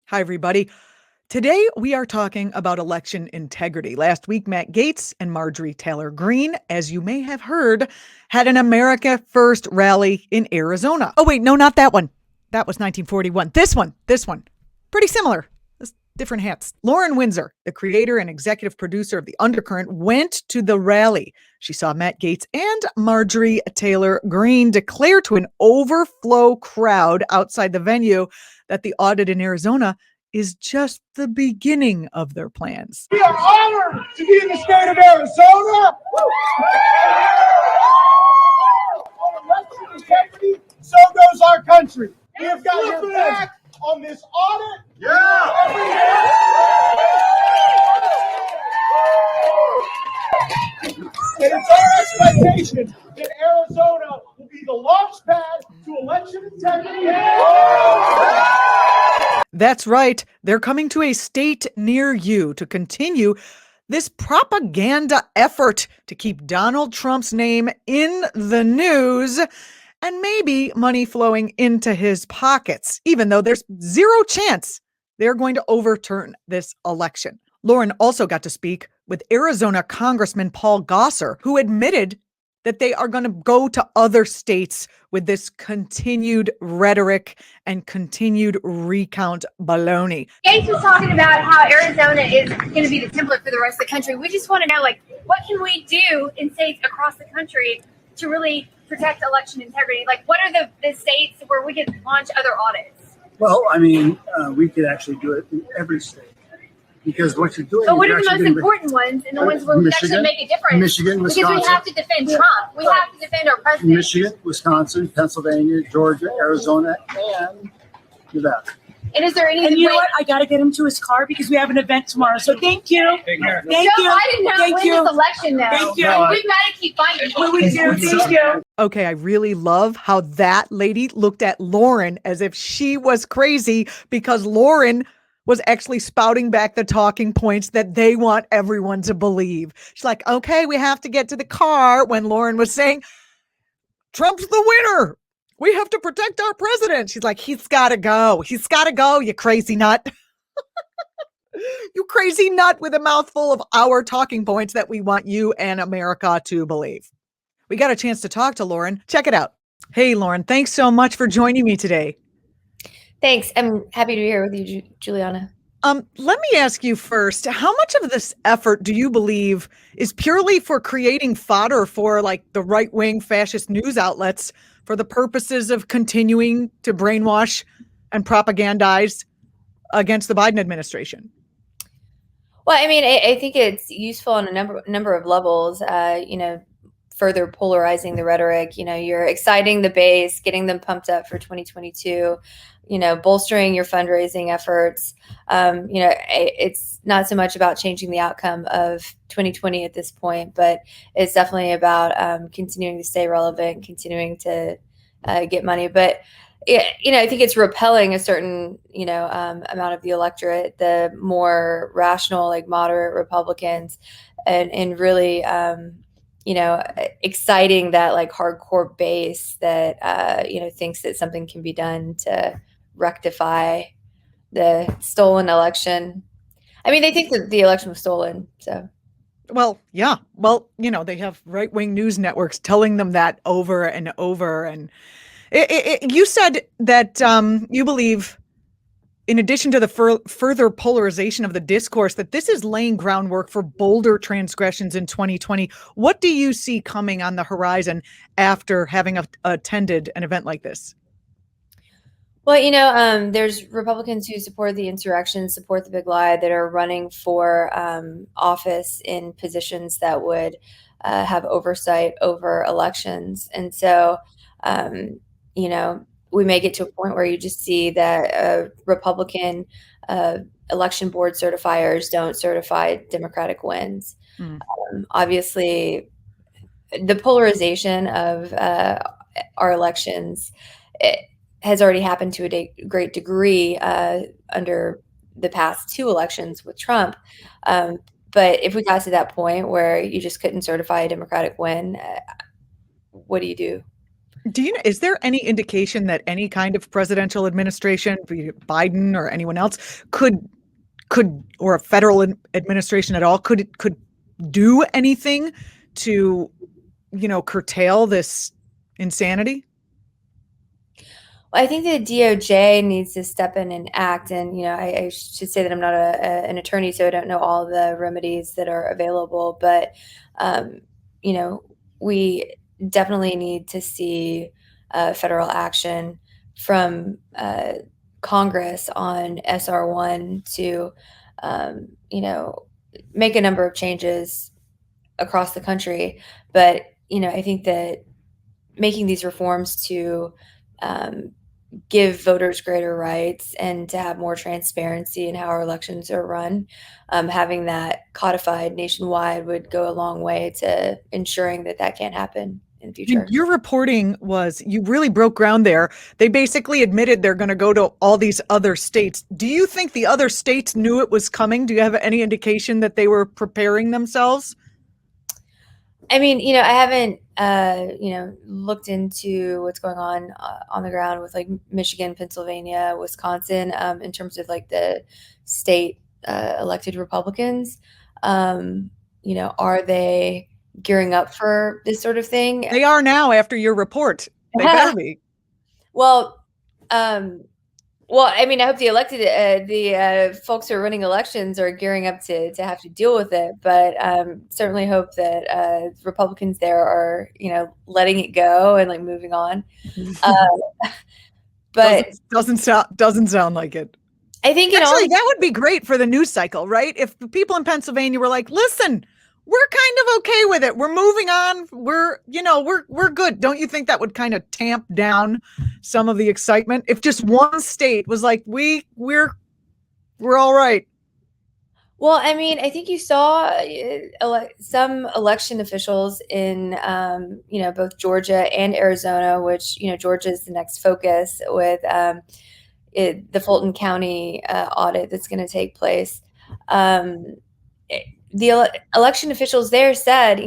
Hi, everybody. Today, we are talking about election integrity. Last week, Matt Gaetz and Marjorie Taylor Greene, as you may have heard, had an America First rally in Arizona. Oh, wait, no, not that one. That was 1941. This one. Pretty similar. Just different hats. Lauren Windsor, the creator and executive producer of The Undercurrent, went to the rally. She saw Matt Gaetz and Marjorie Taylor Greene declare to an overflow crowd outside the venue that the audit in Arizona is just the beginning of their plans. We are honored to be in the state of Arizona. On election integrity, so goes our country. We have got your back on this audit. And it's our expectation that Arizona will be the launchpad to election integrity. That's right. They're coming to a state near you to continue this propaganda effort to keep Donald Trump's name in the news and maybe money flowing into his pockets, even though there's zero chance they're going to overturn this election. Lauren also got to speak with Arizona Congressman Paul Gosar, who admitted that they are going to go to other states with this continued rhetoric and continued recount baloney. Gaetz was talking about how Arizona is going to be the template for the rest of the country. We just want to know, what can we do in states across the country to really protect election integrity? What are the states where we can launch other audits? Well, we could actually do it in every state. Because what you're doing. But what are the most important ones and the ones where we actually make a difference? Michigan, Wisconsin. Because we have to defend Trump. We have to defend our president. Michigan, Wisconsin, Pennsylvania, Georgia, Arizona, and Nevada. And is there any? And you know what? I got to get him to his car because we have an event tomorrow. So thank you. Thank you. Joe Biden not win this election, though. Thank you. We've got to keep fighting. We do. Thank you. Okay, I really love how that lady looked at Lauren as if she was crazy because Lauren was actually spouting back the talking points that they want everyone to believe. She's like, okay, we have to get to the car, when Lauren was saying, Trump's the winner. We have to protect our president. She's like, he's got to go. He's got to go, you crazy nut. You crazy nut with a mouthful of our talking points that we want you and America to believe. We got a chance to talk to Lauren. Check it out. Hey, Lauren, thanks so much for joining me today. Thanks. I'm happy to be here with you, Juliana. Let me ask you first, how much of this effort do you believe is purely for creating fodder for the right-wing fascist news outlets for the purposes of continuing to brainwash and propagandize against the Biden administration? Well, I think it's useful on a number of levels, further polarizing the rhetoric. You're exciting the base, getting them pumped up for 2022, bolstering your fundraising efforts. It's not so much about changing the outcome of 2020 at this point, but it's definitely about continuing to stay relevant, continuing to get money. But I think it's repelling a certain, amount of the electorate, the more rational, moderate Republicans, and really, exciting that hardcore base that, thinks that something can be done to rectify the stolen election. They think that the election was stolen. So. Well, yeah. Well, they have right-wing news networks telling them that over and over. And you said that you believe, in addition to the further polarization of the discourse, that this is laying groundwork for bolder transgressions in 2020. What do you see coming on the horizon after having attended an event like this? Well, there's Republicans who support the insurrection, support the big lie, that are running for office in positions that would have oversight over elections. And so, we may get to a point where you just see that Republican election board certifiers don't certify Democratic wins. Obviously, the polarization of our elections has already happened to a great degree under the past two elections with Trump. But if we got to that point where you just couldn't certify a Democratic win, what do you do? Is there any indication that any kind of presidential administration, be it Biden or anyone else, could or a federal administration at all could do anything to, curtail this insanity? Well, I think the DOJ needs to step in and act. And, I should say that I'm not an attorney, so I don't know all the remedies that are available. But, we definitely need to see federal action from Congress on SR1 to, make a number of changes across the country. But, I think that making these reforms to give voters greater rights and to have more transparency in how our elections are run, having that codified nationwide would go a long way to ensuring that can't happen in the future. Your reporting you really broke ground there. They basically admitted they're going to go to all these other states. Do you think the other states knew it was coming? Do you have any indication that they were preparing themselves? I mean, I haven't, looked into what's going on the ground with like Michigan, Pennsylvania, Wisconsin, in terms of like the state elected Republicans. Are they gearing up for this sort of thing? They are now after your report. They better be. Well, I mean, I hope the folks who are running elections are gearing up to have to deal with it. But certainly hope that Republicans there are, letting it go and like moving on. But doesn't sound like it. I think actually that would be great for the news cycle, right? If the people in Pennsylvania were like, listen, we're kind of okay with it. We're moving on. We're good. Don't you think that would kind of tamp down some of the excitement? If just one state was like, we're all right. Well, I mean, I think you saw some election officials in, both Georgia and Arizona, which, Georgia is the next focus with the Fulton County audit that's going to take place. The election officials there said,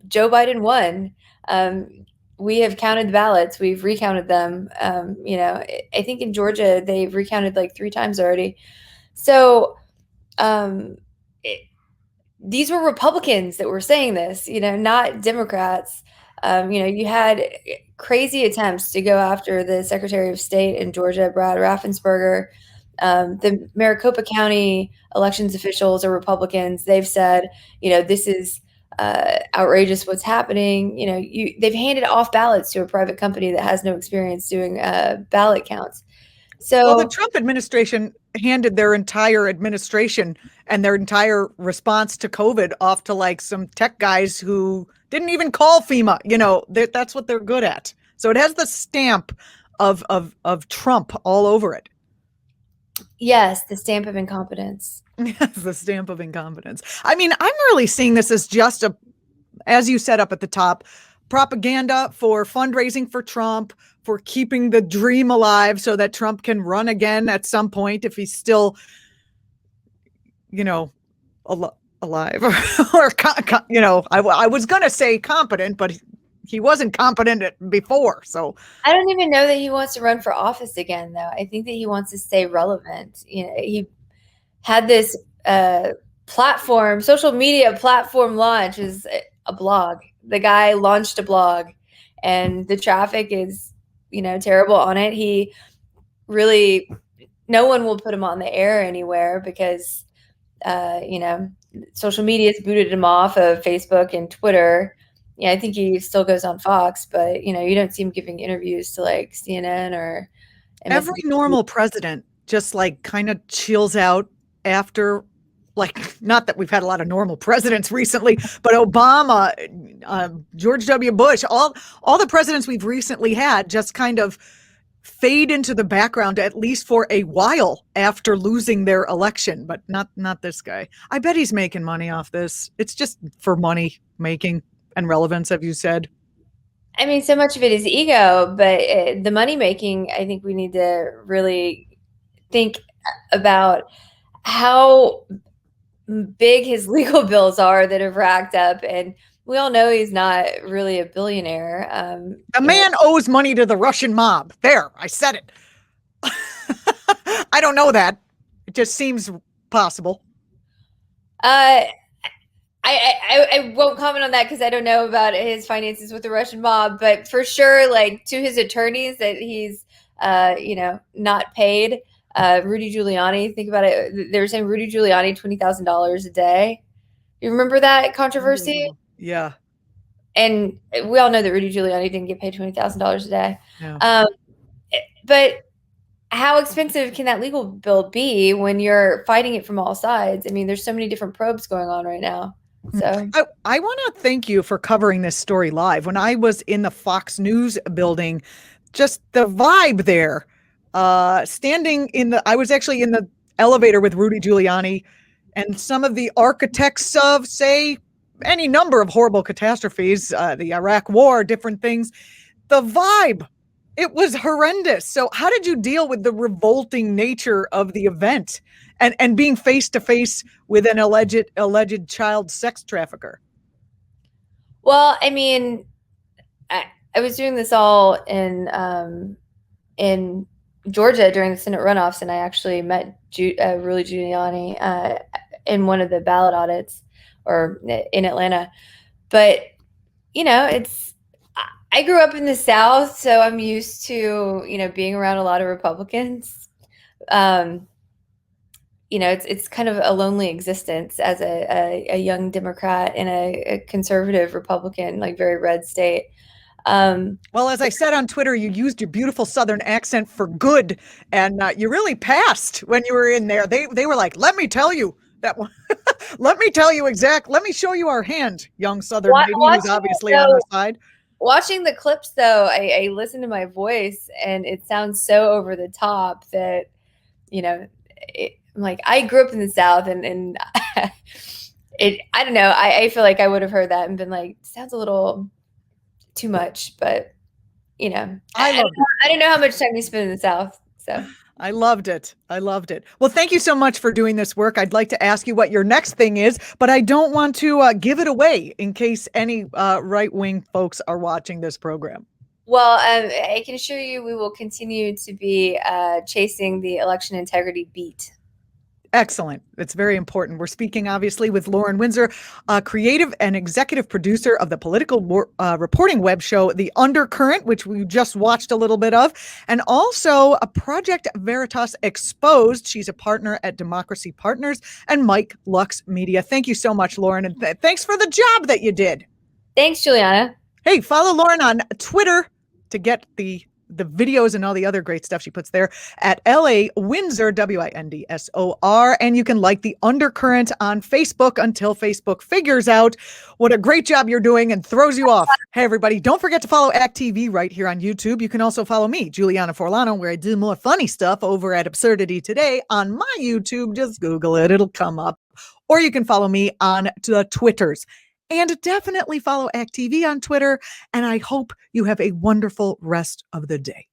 Joe Biden won. We have counted the ballots. We've recounted them. I think in Georgia, they've recounted like 3 times already. So these were Republicans that were saying this, not Democrats. You had crazy attempts to go after the Secretary of State in Georgia, Brad Raffensperger. The Maricopa County elections officials are Republicans. They've said, this is outrageous what's happening. They've handed off ballots to a private company that has no experience doing ballot counts. So the Trump administration handed their entire administration and their entire response to COVID off to like some tech guys who didn't even call FEMA. That's what they're good at. So it has the stamp of Trump all over it. Yes, the stamp of incompetence. Yes, the stamp of incompetence. I mean, I'm really seeing this as just as you set up at the top, propaganda for fundraising for Trump, for keeping the dream alive so that Trump can run again at some point if he's still, alive. Or I was going to say competent, but he wasn't competent before. So I don't even know that he wants to run for office again, though. I think that he wants to stay relevant. He had this social media platform launch is a blog. The guy launched a blog and the traffic is, terrible on it. He really, no one will put him on the air anywhere because, social media's booted him off of Facebook and Twitter. Yeah, I think he still goes on Fox, but you don't see him giving interviews to like CNN or MSNBC. Every normal president just like kind of chills out after, like, not that we've had a lot of normal presidents recently, but Obama, George W. Bush, all the presidents we've recently had just kind of fade into the background, at least for a while after losing their election, but not this guy. I bet he's making money off this. It's just for money making and relevance, have you said? I mean, so much of it is ego, but the money making, I think we need to really think about how big his legal bills are that have racked up, and we all know he's not really a billionaire. A man owes money to the Russian mob. There, I said it. I don't know that. It just seems possible. I won't comment on that because I don't know about his finances with the Russian mob, but for sure, like to his attorneys that he's, not paid. Rudy Giuliani, think about it. They were saying Rudy Giuliani $20,000 a day. You remember that controversy? Yeah. And we all know that Rudy Giuliani didn't get paid $20,000 a day. Yeah. But how expensive can that legal bill be when you're fighting it from all sides? I mean, there's so many different probes going on right now. So I want to thank you for covering this story live. When I was in the Fox News building, just the vibe there, I was actually in the elevator with Rudy Giuliani and some of the architects of, say, any number of horrible catastrophes, the Iraq War, different things. The vibe, it was horrendous. So how did you deal with the revolting nature of the event and being face to face with an alleged child sex trafficker? Well, I mean, I was doing this all in Georgia during the Senate runoffs, and I actually met Rudy Giuliani in one of the ballot audits or in Atlanta. But, I grew up in the South, so I'm used to, being around a lot of Republicans. It's kind of a lonely existence as a young Democrat in a conservative Republican, like very red state. Well, as I said on Twitter, you used your beautiful Southern accent for good, and you really passed when you were in there. They were like, "Let me tell you that one. Let me tell you let me show you our hand, young Southern lady who's obviously on the side." Watching the clips, though, I listen to my voice, and it sounds so over the top that, I'm like, I grew up in the South, and I don't know. I feel like I would have heard that and been like, sounds a little too much, but I don't know how much time you spend in the South, so. I loved it. Well, thank you so much for doing this work. I'd like to ask you what your next thing is, but I don't want to give it away in case any right-wing folks are watching this program. Well, I can assure you we will continue to be chasing the election integrity beat. Excellent. It's very important. We're speaking, obviously, with Lauren Windsor, creative and executive producer of the political reporting web show, The Undercurrent, which we just watched a little bit of, and also a Project Veritas Exposed. She's a partner at Democracy Partners and Mike Lux Media. Thank you so much, Lauren, and thanks for the job that you did. Thanks, Juliana. Hey, follow Lauren on Twitter to get the videos and all the other great stuff she puts there at LA Windsor, WINDSOR. And you can like The Undercurrent on Facebook until Facebook figures out what a great job you're doing and throws you off. Hey, everybody, don't forget to follow act.tv right here on YouTube. You can also follow me, Juliana Forlano, where I do more funny stuff over at Absurdity Today on my YouTube. Just Google it. It'll come up. Or you can follow me on the Twitters. And definitely follow Act TV on Twitter. And I hope you have a wonderful rest of the day.